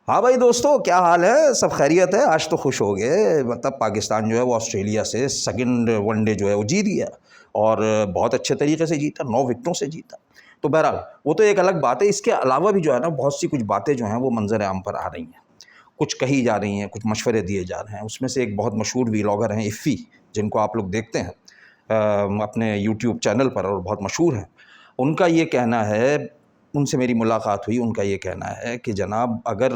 ہاں بھائی دوستو، کیا حال ہے؟ سب خیریت ہے؟ آج تو خوش ہو گئے، مطلب پاکستان جو ہے وہ آسٹریلیا سے سیکنڈ ون ڈے جو ہے وہ جیت گیا، اور بہت اچھے طریقے سے جیتا، 9 وکٹوں سے جیتا۔ تو بہرحال وہ تو ایک الگ بات ہے، اس کے علاوہ بھی جو ہے نا بہت سی کچھ باتیں جو ہیں وہ منظر عام پر آ رہی ہیں، کچھ کہی جا رہی ہیں، کچھ مشورے دیے جا رہے ہیں۔ اس میں سے ایک بہت مشہور ویلاگر ہیں افی، جن کو آپ لوگ دیکھتے ہیں اپنے یوٹیوب چینل پر اور بہت مشہور ہیں۔ ان کا یہ کہنا ہے، ان سے میری ملاقات ہوئی، ان کا یہ کہنا ہے کہ جناب اگر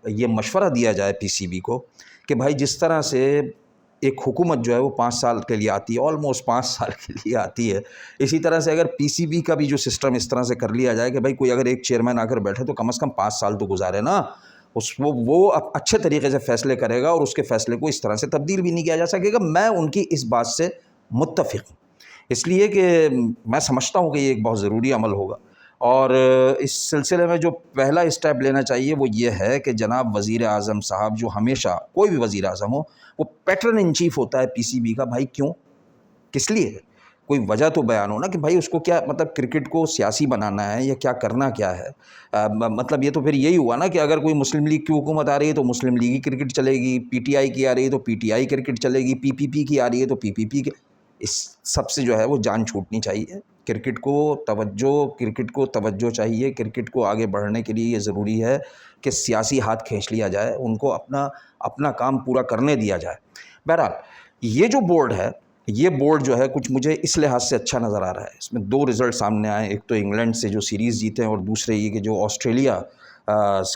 یہ مشورہ دیا جائے پی سی بی کو کہ بھائی جس طرح سے ایک حکومت جو ہے وہ 5 سال کے لیے آتی ہے، آلموسٹ 5 سال کے لیے آتی ہے، اسی طرح سے اگر پی سی بی کا بھی جو سسٹم اس طرح سے کر لیا جائے کہ بھائی کوئی اگر ایک چیئرمین آ کر بیٹھے تو کم از کم 5 سال تو گزارے نا، وہ اچھے طریقے سے فیصلے کرے گا، اور اس کے فیصلے کو اس طرح سے تبدیل بھی نہیں کیا جا سکے گا۔ میں ان کی اس بات سے متفق ہوں، اس لیے کہ میں سمجھتا ہوں کہ یہ ایک بہت ضروری عمل ہوگا، اور اس سلسلے میں جو پہلا اسٹیپ لینا چاہیے وہ یہ ہے کہ جناب وزیر اعظم صاحب، جو ہمیشہ کوئی بھی وزیر اعظم ہو وہ پیٹرن ان چیف ہوتا ہے پی سی بی کا، بھائی کیوں، کس لیے، کوئی وجہ تو بیان ہو نا کہ بھائی اس کو کیا مطلب کرکٹ کو سیاسی بنانا ہے یا کیا کرنا کیا ہے۔ مطلب یہ تو پھر یہی ہوا نا کہ اگر کوئی مسلم لیگ کی حکومت آ رہی ہے تو مسلم لیگ کی کرکٹ چلے گی، پی ٹی آئی کی آ رہی ہے تو پی ٹی آئی کرکٹ چلے گی، پی پی پی کی آ رہی ہے تو پی پی پی کے، اس سب سے جو ہے وہ جان چھوٹنی چاہیے۔ کرکٹ کو توجہ چاہیے، کرکٹ کو آگے بڑھنے کے لیے یہ ضروری ہے کہ سیاسی ہاتھ کھینچ لیا جائے، ان کو اپنا کام پورا کرنے دیا جائے۔ بہرحال یہ جو بورڈ ہے، یہ بورڈ جو ہے کچھ مجھے اس لحاظ سے اچھا نظر آ رہا ہے۔ اس میں 2 رزلٹ سامنے آئے، ایک تو انگلینڈ سے جو سیریز جیتے ہیں، اور دوسرے یہ کہ جو آسٹریلیا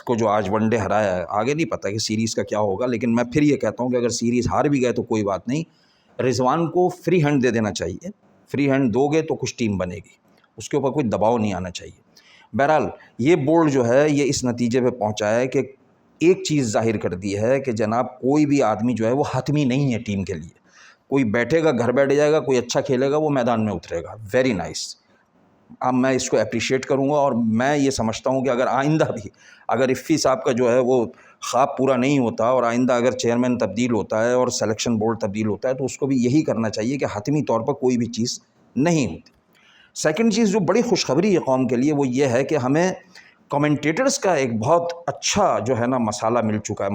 کو جو آج ون ڈے ہرایا ہے۔ آگے نہیں پتہ کہ سیریز کا کیا ہوگا، لیکن میں پھر یہ کہتا ہوں کہ اگر سیریز ہار بھی گئے تو کوئی بات نہیں، رضوان کو فری ہینڈ دے دینا چاہیے۔ فری ہینڈ دو گے تو کچھ ٹیم بنے گی، اس کے اوپر کوئی دباؤ نہیں آنا چاہیے۔ بہرحال یہ بورڈ جو ہے یہ اس نتیجے پہ پہنچا ہے کہ ایک چیز ظاہر کر دی ہے کہ جناب کوئی بھی آدمی جو ہے وہ حتمی نہیں ہے ٹیم کے لیے، کوئی بیٹھے گا گھر بیٹھ جائے گا، کوئی اچھا کھیلے گا وہ میدان میں اترے گا، ویری نائس۔ اب میں اس کو اپریشیٹ کروں گا، اور میں یہ سمجھتا ہوں کہ اگر آئندہ بھی اگر افی صاحب کا جو ہے وہ خواب پورا نہیں ہوتا، اور آئندہ اگر چیئرمین تبدیل ہوتا ہے اور سلیکشن بورڈ تبدیل ہوتا ہے، تو اس کو بھی یہی کرنا چاہیے کہ حتمی طور پر کوئی بھی چیز نہیں ہوتی۔ سیکنڈ چیز جو بڑی خوشخبری ہے قوم کے لیے وہ یہ ہے کہ ہمیں کمنٹیٹرز کا ایک بہت اچھا جو ہے نا مسالہ مل چکا ہے،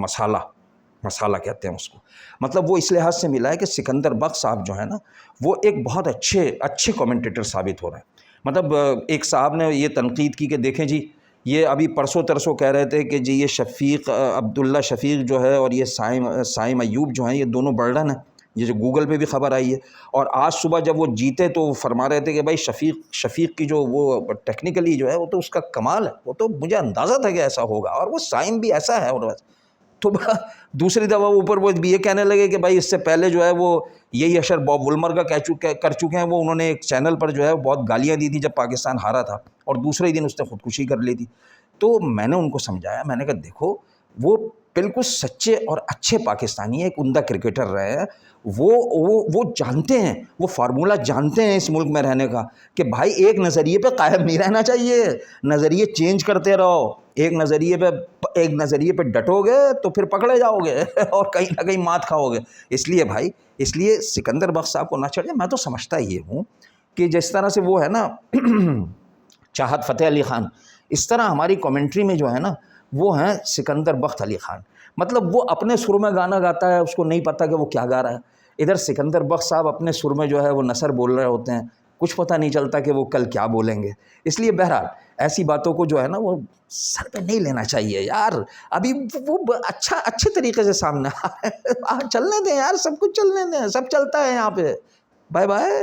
مسالہ کہتے ہیں اس کو، مطلب وہ اس لحاظ سے ملا ہے کہ سکندر بخش صاحب جو ہے نا وہ ایک بہت اچھے کمنٹیٹر ثابت ہو رہے ہیں۔ مطلب ایک صاحب نے یہ تنقید کی کہ دیکھیں جی، یہ ابھی پرسوں ترسوں کہہ رہے تھے کہ جی یہ شفیق عبداللہ شفیق جو ہے اور یہ سائم ایوب جو ہیں، یہ دونوں برڈن ہیں، یہ جو گوگل پہ بھی خبر آئی ہے۔ اور آج صبح جب وہ جیتے تو وہ فرما رہے تھے کہ بھائی شفیق کی جو وہ ٹیکنیکلی جو ہے وہ تو اس کا کمال ہے، وہ تو مجھے اندازہ تھا کہ ایسا ہوگا، اور وہ سائم بھی ایسا ہے۔ اور تو دوسری دفعہ اوپر وہ بھی یہ کہنے لگے کہ بھائی اس سے پہلے جو ہے وہ یہی اشر باب وولمر کا کر چکے ہیں، وہ انہوں نے ایک چینل پر جو ہے بہت گالیاں دی تھی جب پاکستان ہارا تھا، اور دوسرے ہی دن اس نے خودکشی کر لی تھی۔ تو میں نے ان کو سمجھایا، میں نے کہا دیکھو وہ بالکل سچے اور اچھے پاکستانی ہیں، ایک عمدہ کرکٹر رہے ہیں، وہ جانتے ہیں، وہ فارمولہ جانتے ہیں اس ملک میں رہنے کا کہ بھائی ایک نظریے پہ قائم نہیں رہنا چاہیے، نظریے چینج کرتے رہو، ایک نظریے پہ ڈٹو گے تو پھر پکڑے جاؤ گے اور کہیں نہ کہیں مات کھاؤ گے۔ اس لیے سکندر بخش صاحب کو نہ چھڑے۔ میں تو سمجھتا یہ ہوں کہ جس طرح سے وہ ہے نا چاہت فتح علی خان، اس طرح ہماری کمنٹری میں جو ہے نا وہ ہیں سکندر بخت علی خان، مطلب وہ اپنے سر میں گانا گاتا ہے، اس کو نہیں پتہ کہ وہ کیا گا رہا ہے۔ ادھر سکندر بخت صاحب اپنے سر میں جو ہے وہ نثر بول رہے ہوتے ہیں، کچھ پتہ نہیں چلتا کہ وہ کل کیا بولیں گے۔ اس لیے بہرحال ایسی باتوں کو جو ہے نا وہ سر پہ نہیں لینا چاہیے یار، ابھی وہ اچھے طریقے سے سامنے چلنے دیں یار، سب کچھ چلنے دیں، سب چلتا ہے یہاں پہ۔ Bye bye.